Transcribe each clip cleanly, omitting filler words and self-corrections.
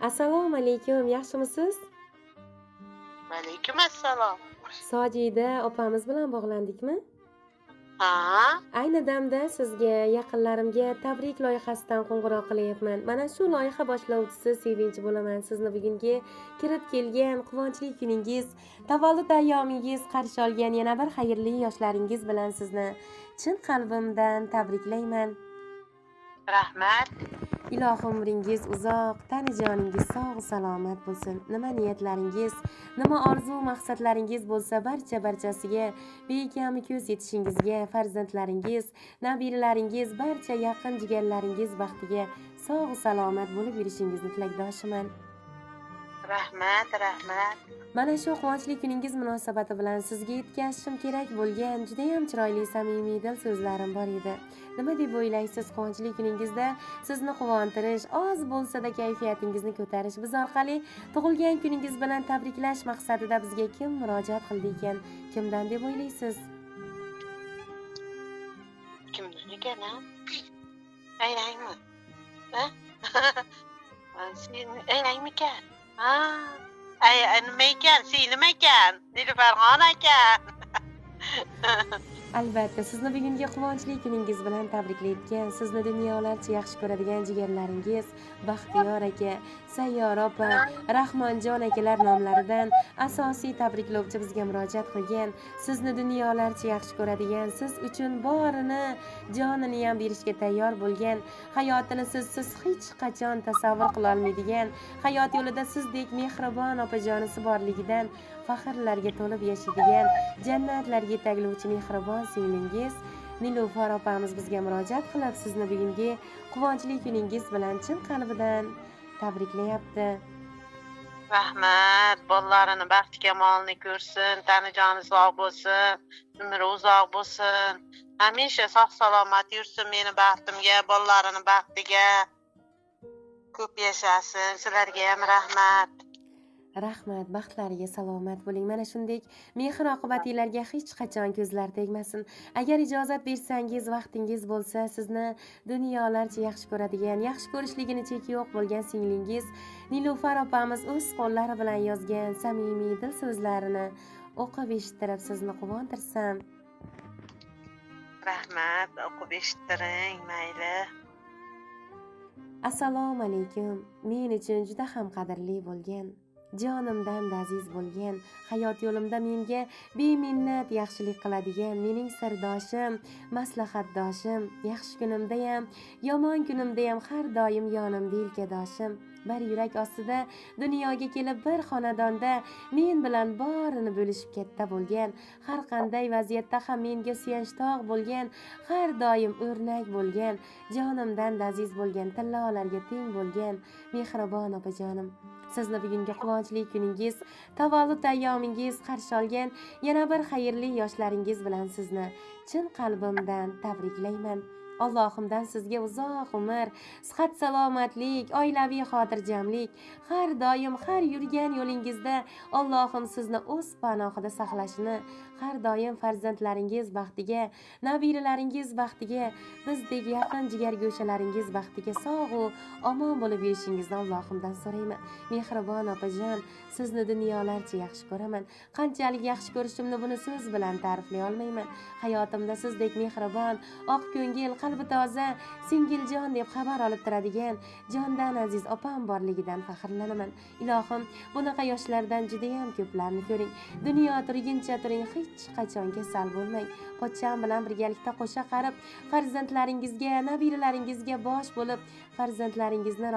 Assalomu alaykum, yaxshimisiz? Alaykum assalom. Sojida opamiz bilan bog'landikmi? Ha? Ayni damda sizga yaqinlarimga tabrik loyihasidan qo'ng'iroq qilyapman. Mana shu loyiha boshlovchisi Sevinch bo'laman. Sizni bugungi kirib kelgan quvonchli kuningiz, tavallud ayyomingiz qarshi olgan yana bir xayrli yoshlaringiz bilan sizni chin qalbimdan tabriklayman. Rahmat. Ilohim umringiz uzoq, tani joningiz sog' salomat bo'lsin. Nima niyatlaringiz, nima orzu maqsadlaringiz bo'lsa barchasiga bekam ko'z yetishingizga, farzandlaringiz, nabiralaringiz, barcha yaqin jigarlaringiz baxtiga sog' salomat bo'lib yurishingizni tilakdoshiman. Rahmat. Mana shu quvonchli kuningiz munosabati bilan sizga yetkazishim kerak bo'lgan juda ham chiroyli samimiy dil so'zlarim bor edi. Nima deb o'ylaysiz, quvonchli kuningizda sizni quvontirish, oz bo'lsa-da kayfiyatingizni ko'tarish, biz orqali tug'ilgan kuningiz bilan tabriklash maqsadida bizga kim murojaat qildi ekan? Kimdan deb o'ylaysiz? Kimdan ekan, ha? Aylangmi? Ha? Sen aylangmikan? Ha? Nima ekan? Singlim ekan? Nilfarxon ekan. Albatta, sizni bugungi quvonchli kuningiz bilan tabriklayotgan, sizni dunyolarcha yaxshi ko'radigan jigarlaringiz Baxtiyor aka, Sayyor opa, Rahmonjon akalar nomlaridan asosiy tabriklovchi bizga murojaat qilgan, sizni dunyolarcha yaxshi ko'radigan, siz uchun borini, jonini ham berishga tayyor bo'lgan, hayotini sizsiz hech qachon tasavvur qila olmaydigan, hayot yo'lida sizdek mehribon opajonisi borligidan faxrlarga to'lib yashaydigan, jannatlarga yetaklovchi mehribon singlingiz Nilufar opamiz bizga murojaat qilib, sizni bugungi quvonchli kuningiz bilan chin qalbidan tabriklayapti. Rahmat. Bolalarini baxti kamolini ko'rsin, tani joni sog' bo'lsin, umri uzoq bo'lsin. Hamisha sog' salomat yursin meni baxtimga, bolalarini baxtiga. Ko'p yashasin. Sizlarga ham rahmat. Rahmat, baxtlariga salomat bo'ling. Mana shunday mehr oqibatinglarga hech qachon ko'zlar tegmasin. Agar ijozat bersangiz, vaqtingiz bo'lsa, sizni dunyolarcha yaxshi ko'radigan, yaxshi ko'rishligini cheki yo'q bo'lgan singlingiz Nilufar opamiz o'z qo'llari bilan yozgan samimiy dil so'zlarini o'qib eshittirib sizni quvontirsam. Rahmat, o'qib eshittiring, mayli. Assalomu alaykum. Men uchun juda ham qadrli bo'lgan, jonimdan aziz bo'lgan, hayot yo'limda menga beminnat yaxshilik qiladigan mening sirdoshim, maslahatdoshim, yaxshi kunimda ham, yomon kunimda ham har doim yonimda yelkadoshim, bir yurak ostida dunyoga kelib bir xonadonda men bilan borini bo'lishib katta bo'lgan, har qanday vaziyatda ham menga suyanchtoq bo'lgan, har doim o'rnak bo'lgan, jonimdan aziz bo'lgan, tillolarga teng bo'lgan mehribon opajonim. Sizni bugungi quvonchli kuningiz, tavallud ayyomingiz qarshi olgan yana bir xayrli yoshlaringiz bilan sizni chin qalbimdan tabriklayman. Allohimdan sizga uzoq umr, sihat salomatlik, oilaviy xotirjamlik, har doim har yurgan yo'lingizda Allohim sizni o'z panohida saqlashini, har doim farzandlaringiz baxtiga, nabiralaringiz baxtiga, bizdek yaqin jigargo'shalaringiz baxtiga sog' va omon bo'lib yurishingizni Allohimdan so'rayman. Mehribon opajon, sizni dunyolarcha yaxshi ko'raman. Qanchalik yaxshi ko'rishimni buni so'z bilan ta'riflay olmayman. Hayotimda sizdek mehribon, oq ko'ngil, qalbi toza, singiljon deb xabar olib turadigan jondan aziz opam borligidan faxrlanaman. Ilohim, bunaqa yoshlardan juda ham ko'plarni ko'ring. Dunyo turguncha turing, hech qachon kasal bo'lmang. Pochcham bilan birgalikda qo'sha qarib, farzandlaringizga, nabiralaringizga bosh bo'lib, farzandlaringizni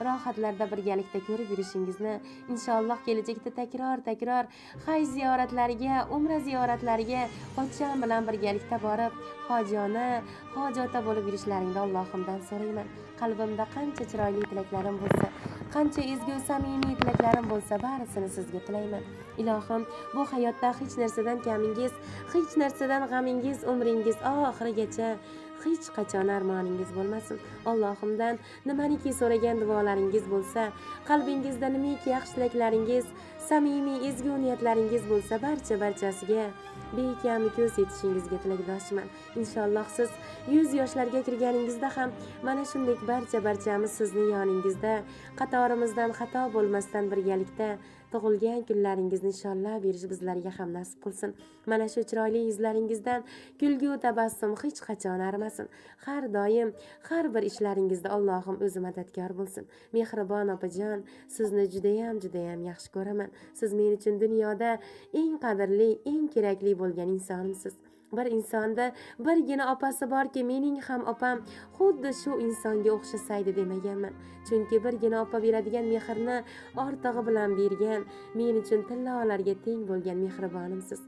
rohatlarda birgalikda ko'rib yurishingizni, inshaalloh kelajakda takror haj ziyoratlariga, umra ziyoratlariga pochcham bilan birgalikda borib, hojota bo'lib yurishlaringni Allohimdan so'rayman. Qalbimda qancha chiroyli tilaklarim bo'lsa, qancha ezgu samimiy tilaklarim bo'lsa, barisini sizga tilayman. Ilohim, bu hayotda hech narsadan kamingiz, hech narsadan g'amingiz umringiz oxirigacha hech qachon armoningiz bo'lmasin. Allohimdan nimaniki so'ragan duolaringiz bo'lsa, qalbingizda nimaki yaxshiliklaringiz, samimiy ezgu niyatlaringiz bo'lsa, barchasiga bekami ko'z yetishingizga tilakdoshman. Inshaalloh siz 100 yoshlarga kirganingizda ham mana shunday barchamiz sizni yoningizda, qatorimizdan xato bo'lmasdan birgalikda tug'ilgan kunlaringizni inshaalloh berish bizlarga ham nasib qilsin. Mana shu chiroyli yuzlaringizdan kulgu tabassum hech qachon arimasin. Har doim har bir ishlaringizda Allohim o'zi madadkor bo'lsin. Mehribon opajon, sizni judayam yaxshi ko'raman. Siz men uchun dunyoda eng qadrli, eng kerakli bo'lgan insonimsiz. Bir insonda birgina opasi borki, mening ham opam xuddi shu insonga o'xshasaydi demaganman. Chunki birgina opa beradigan mehrni ortig'i bilan bergan, men uchun tillalarga teng bo'lgan mehribonimsiz.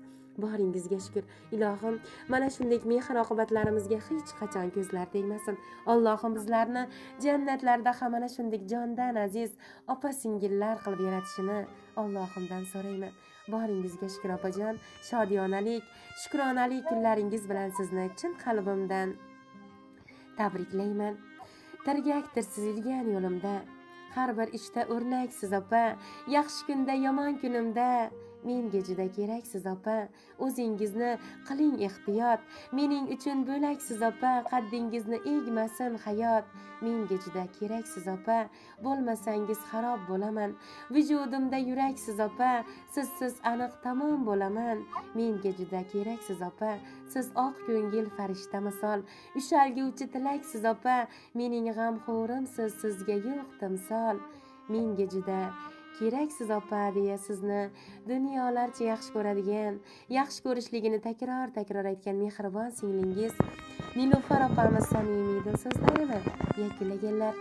Boringizga shukr. Ilohim, mana shunday mehr oqibatlarimizga hech qachon ko'zlar tegmasin. Allohim bizlarni jannatlarda ham mana shunday jondan aziz opa singillar qilib yaratishini Allohimdan so'rayman. Boringizga shukr opajon. Shodiyonalik, shukronalik kunlaringiz bilan sizni chin qalbimdan tabriklayman. Tirgakdirsiz yurgan yo'limda, har bir ishda o'rnaksiz opa, yaxshi kunda, yomon kunimda menga juda keraksiz opa. O'zingizni qiling ehtiyot, mening uchun bo'laksiz opa. Qaddingizni egmasin hayot, menga juda keraksiz opa. Bo'lmasangiz xarob bo'laman, vujudimda yuraksiz opa. Sizsiz aniq tamom bo'laman, menga juda keraksiz opa. Siz oq ko'ngil farishta misol, ushalguvchi tilaksiz opa. Mening g'amxo'rimsiz, sizga yo'q timsol, menga juda keraksiz opa deya sizni dunyolarcha yaxshi ko'radigan, yaxshi ko'rishligini takror aytgan mehribon singlingiz Nilufar opamiz samimiy dil so'zlarini yakunlaganlar.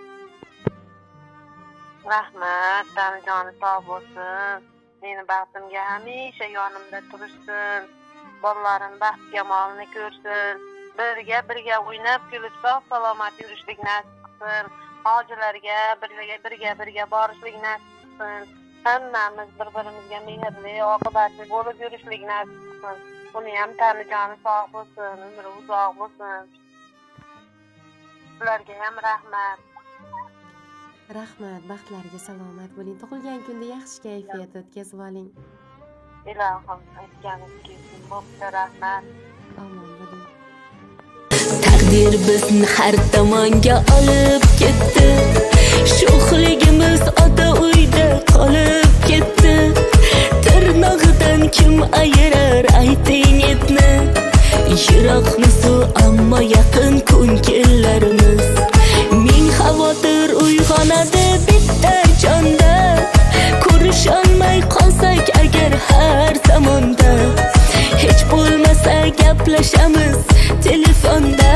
Rahmat, tanijoni sog' bo'lsin. Meni baxtimga hamisha yonimda tursin. Bolalarim baxt jamolini ko'rsin. Birga o'ynab kulib sog' salomat yurishlik nasib qilsin. Hojilarga birga borishlik nasib qilsin. Hammamiz bir-birimizga mehrli, oqibatli bo'lib yurishlik nasib qilsin. Uni ham tanijoni sog' bo'lsin, umri uzoq bo'lsin. Ularga ham rahmat. Rahmat, baxtlarga salomat bo'ling. Tug'ilgan kunda yaxshi kayfiyat o'tkazib oling. Ilohim aytganingiz kelsin. Bo'pti, rahmat. Omon bo'ling. Taqdir bizni har tomonga olib ketdi. Sho'xligimiz ota uyda qolib ketdi. Tirnog'idan kim ayirar ayting etni. Yiroqmisu ammo yaqin ko'ngillarimiz. Ming xavotir uyg'onadi bitta jonda. Ko'risholmay qolsak agar har zamonda, hech bo'lmasa gaplashamiz telefonda.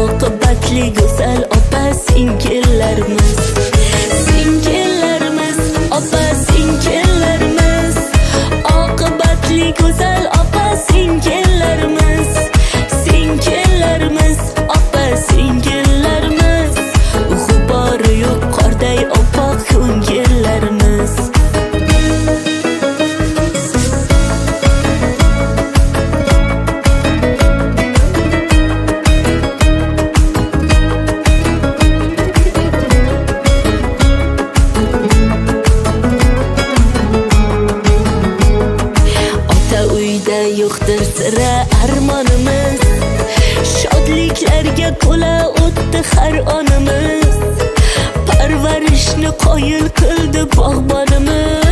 Oqibatli go'zal opa singillarimiz, opa singillarimiz. Oqibatli go'zal opa singillarimiz, opa singillarimiz. G'ubori yo'q qorday oppoq ko'ngillarimiz. Yo'qdir sira armonimiz, shodliklarga to'la o'tdi har onimiz. Parvarishni qoyil qildi bog'bonimiz.